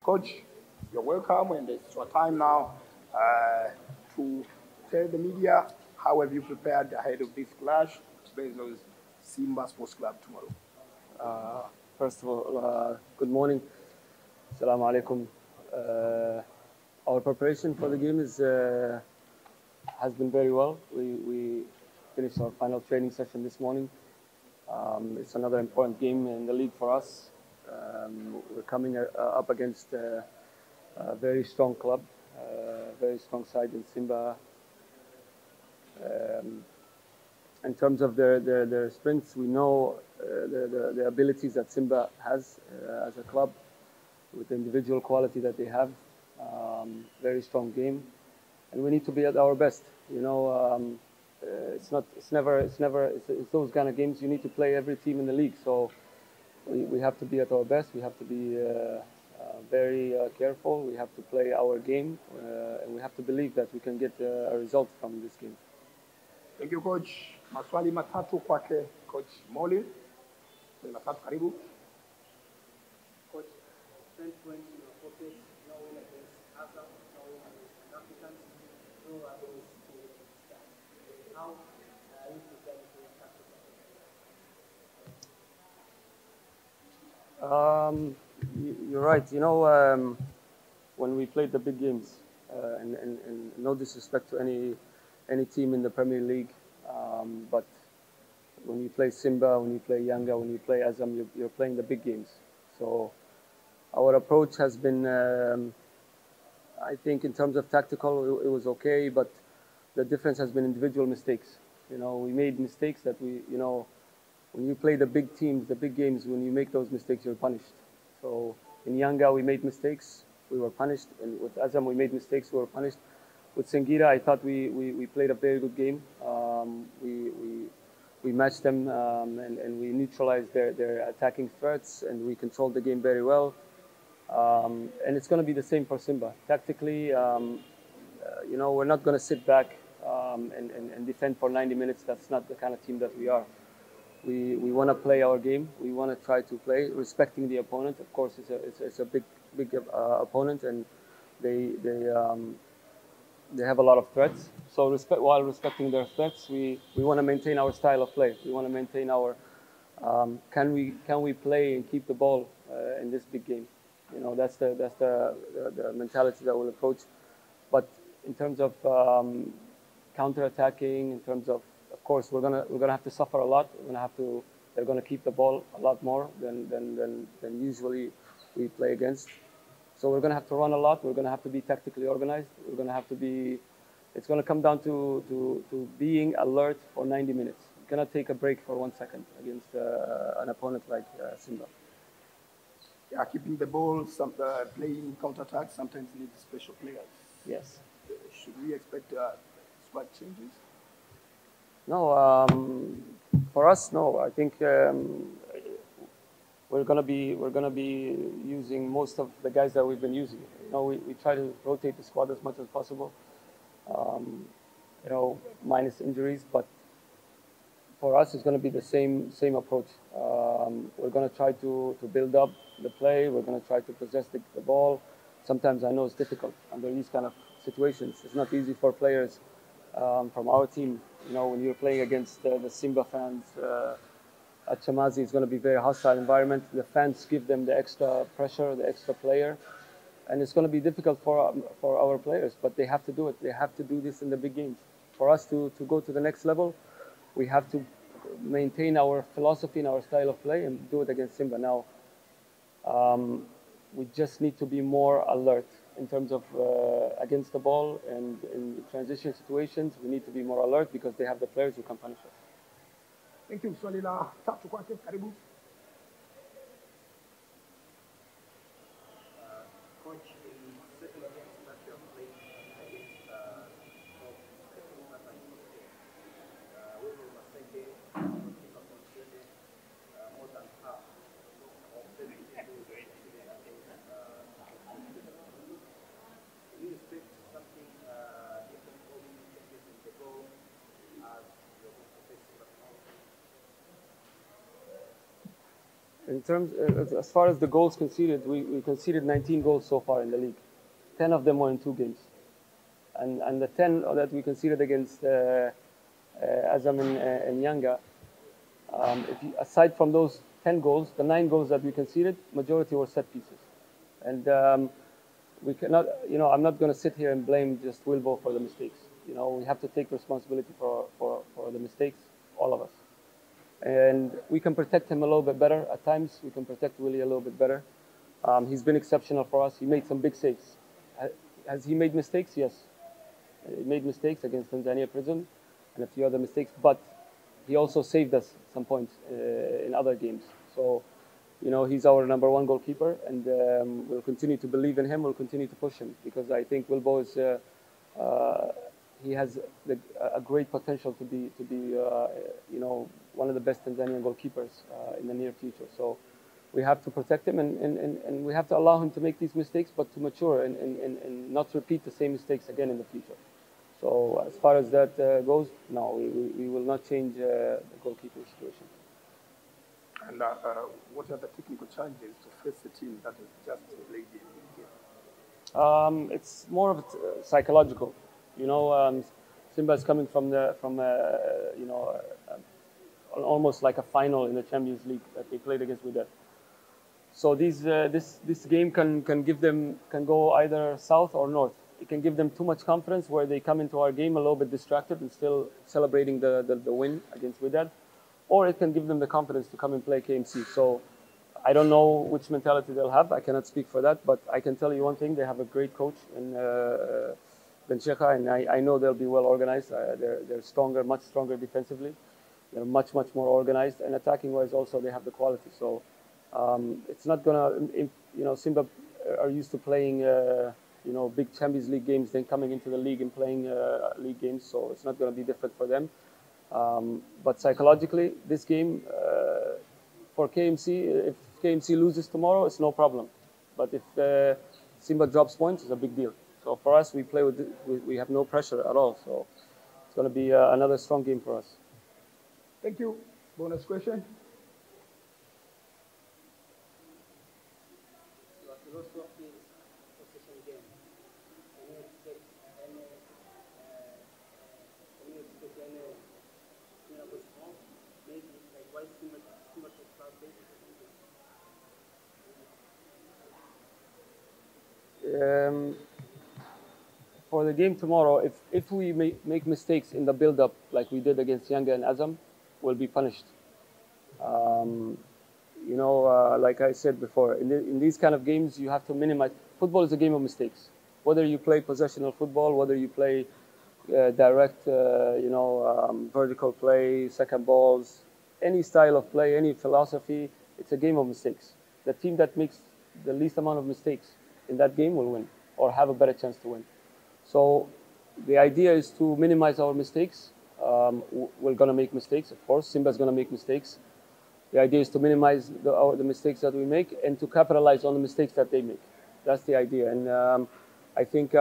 Coach, you're welcome, and it's your time now to tell the media how have you prepared ahead of this clash versus Simba Sports Club tomorrow. First of all, good morning. Assalamu alaikum. Our preparation for the game has been very well. We finished our final training session this morning. It's another important game in the league for us. We're coming up against a very strong club, very strong side in Simba. In terms of their strengths, we know the abilities that Simba has as a club, with the individual quality that they have. Very strong game, and we need to be at our best. You know, it's those kind of games you need to play every team in the league. So we have to be at our best. We have to be very careful. We have to play our game, and we have to believe that we can get a result from this game. Thank you, Coach. Maswali matatu kwake Coach Molly. Matatu, karibu. Coach, 10 points in your pocket, no win against Azam, no win against Africans, no against Star. How are you prepared for your tactical? You're right. You know, when we played the big games, and no disrespect to any team in the Premier League, but when you play Simba, when you play Yanga, when you play Azam, you're playing the big games. So our approach has been, I think, in terms of tactical, it was okay, but the difference has been individual mistakes. You know, we made mistakes that when you play the big teams, the big games, when you make those mistakes, you're punished. So in Yanga, we made mistakes, we were punished. And with Azam, we made mistakes, we were punished. With Sengira, I thought we played a very good game. We matched them, and we neutralized their attacking threats, and we controlled the game very well. And it's going to be the same for Simba. Tactically, we're not going to sit back and defend for 90 minutes. That's not the kind of team that we are. We want to play our game. We want to try to play, respecting the opponent. Of course, it's a big opponent, and they have a lot of threats. So while respecting their threats, we want to maintain our style of play. We want to maintain our can we play and keep the ball in this big game. You know, that's the mentality that we'll approach. But in terms of counter-attacking, in terms of course, we're gonna have to suffer a lot. They're gonna keep the ball a lot more than usually we play against. So we're going to have to run a lot. We're going to have to be tactically organized. We're going to have to be. It's going to come down to being alert for 90 minutes. You cannot take a break for 1 second against an opponent like Simba. Yeah, keeping the ball, playing counter-attack sometimes needs special players. Yes. Should we expect squad changes? No, for us, no. I think we're gonna be using most of the guys that we've been using. You know, we try to rotate the squad as much as possible. Minus injuries, but for us, it's going to be the same approach. We're going to try to build up the play. We're going to try to possess the ball. Sometimes I know it's difficult under these kind of situations. It's not easy for players from our team. You know, when you're playing against the Simba fans at Chamazi, it's going to be a very hostile environment. The fans give them the extra pressure, the extra player, and it's going to be difficult for our players. But they have to do it. They have to do this in the big games. For us to go to the next level, we have to maintain our philosophy and our style of play and do it against Simba. Now, we just need to be more alert in terms of against the ball, and in transition situations, we need to be more alert because they have the players who can punish us. Thank you. Swali la tatu kwake, karibu. Coach, in second against that you have played against more than half of the do you expect something different or changes in the goal as you're going to face In terms, as far as the goals conceded, we conceded 19 goals so far in the league. 10 of them were in 2 games. And the 10 that we conceded against Azam and Yanga, aside from those 10 goals, the 9 goals that we conceded, majority were set pieces. And we cannot, I'm not going to sit here and blame just Wilbo for the mistakes. We have to take responsibility for the mistakes, all of us. And we can protect him a little bit better at times. We can protect Willie a little bit better. He's been exceptional for us. He made some big saves. Has he made mistakes? Yes. He made mistakes against Tanzania Prison and a few other mistakes, but he also saved us some points in other games. So, he's our #1 goalkeeper, and we'll continue to believe in him. We'll continue to push him because I think Wilbo is he has a great potential to be one of the best Tanzanian goalkeepers in the near future. So we have to protect him and we have to allow him to make these mistakes, but to mature and not repeat the same mistakes again in the future. So as far as that goes, no, we will not change the goalkeeping situation. And what are the technical challenges to face a team that has just played in the game? It's more of psychological. Simba is coming from almost like a final in the Champions League that they played against Wydad. So this game can go either south or north. It can give them too much confidence where they come into our game a little bit distracted and still celebrating the win against Wydad, or it can give them the confidence to come and play KMC. So I don't know which mentality they'll have. I cannot speak for that, but I can tell you one thing: they have a great coach in Ben Sheikha, and I know they'll be well organized. They're stronger, much stronger defensively. They're much more organized, and attacking wise also they have the quality. So it's not gonna, Simba are used to playing, big Champions League games, then coming into the league and playing league games. So it's not gonna be different for them. But psychologically, this game for KMC, if KMC loses tomorrow, it's no problem. But if Simba drops points, it's a big deal. So for us, we have no pressure at all. So it's going to be another strong game for us. Thank you. Bonus question. Your philosophy is possession game. Can you expect any response? Maybe like why Simba should start this? For the game tomorrow, if we make mistakes in the build-up like we did against Yanga and Azam, we'll be punished. Like I said before, in these kind of games, you have to minimize. Football is a game of mistakes. Whether you play possessional football, whether you play direct, vertical play, second balls, any style of play, any philosophy, it's a game of mistakes. The team that makes the least amount of mistakes in that game will win or have a better chance to win. So the idea is to minimize our mistakes. We're going to make mistakes, of course. Simba's going to make mistakes. The idea is to minimize the mistakes that we make and to capitalize on the mistakes that they make. That's the idea. And I think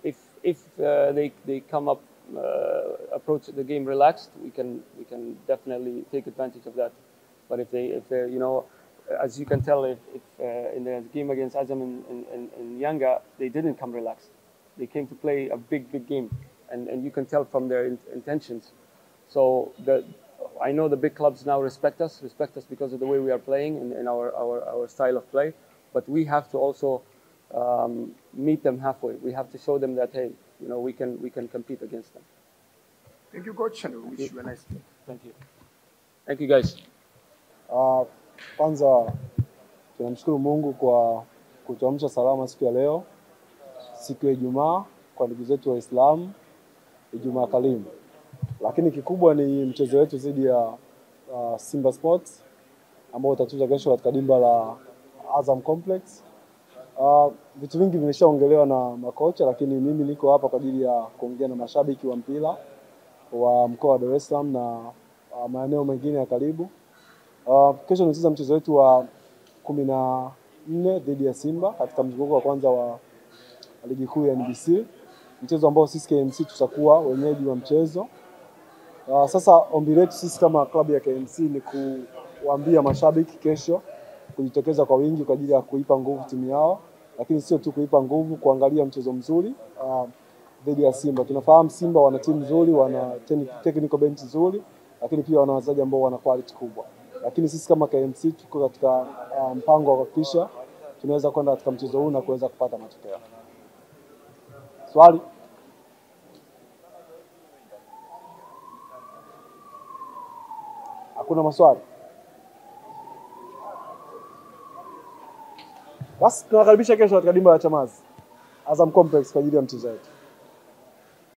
if they come up, approach the game relaxed, we can definitely take advantage of that. But if they're as you can tell, if in the game against Azam and Yanga, they didn't come relaxed. They came to play a big game, and you can tell from their intentions. So I know the big clubs now respect us because of the way we are playing and our style of play. But we have to also meet them halfway. We have to show them that, hey, we can compete against them. Thank you, coach, and we wish you a nice day. Thank you. Thank you, guys. Kwanza tunamshukuru Mungu kwa kutuamsha salama siku ya leo, siku ya Ijumaa kwa ndugu zetu Waislamu, Ijumaa Karimu. Lakini kikubwa ni mchezo wetu dhidi ya Simba Sports ambao utachezwa kesho katika dimba la Azam Complex. Vitu vingi vimeshaongelewa na makocha, lakini mimi niko hapa kwa ajili ya kuongea na mashabiki wa mpira wa mkoa wa Dar es Salaam na maeneo mengine ya karibu. Kesho tunacheza mchezo wetu wa 14 dhidi ya Simba katika mzunguko wa kwanza wa ligi kuu ya NBC. Mchezo ambao sisi KMC tutakuwa wenyeji wa mchezo. Sasa ombi letu sisi kama klabu ya KMC ni kuwaambia mashabiki kesho kujitokeza kwa wingi kwa ajili ya kuipa nguvu timu yao, lakini sio tu kuipa nguvu, kuangalia mchezo mzuri dhidi ya Simba. Tunafahamu Simba wana timu nzuri, wana technical bench nzuri, lakini pia wana wachezaji ambao wana quality kubwa. Lakini sisi kama KMC tuko katika mpango wa kuhakikisha tunaweza kwenda katika mchezo huu na kuweza kupata matokeo. Swali? Hakuna maswali? Basi tunakaribisha kesho katika dimba la Chamazi Azam Complex kwa ajili ya mchezo wetu.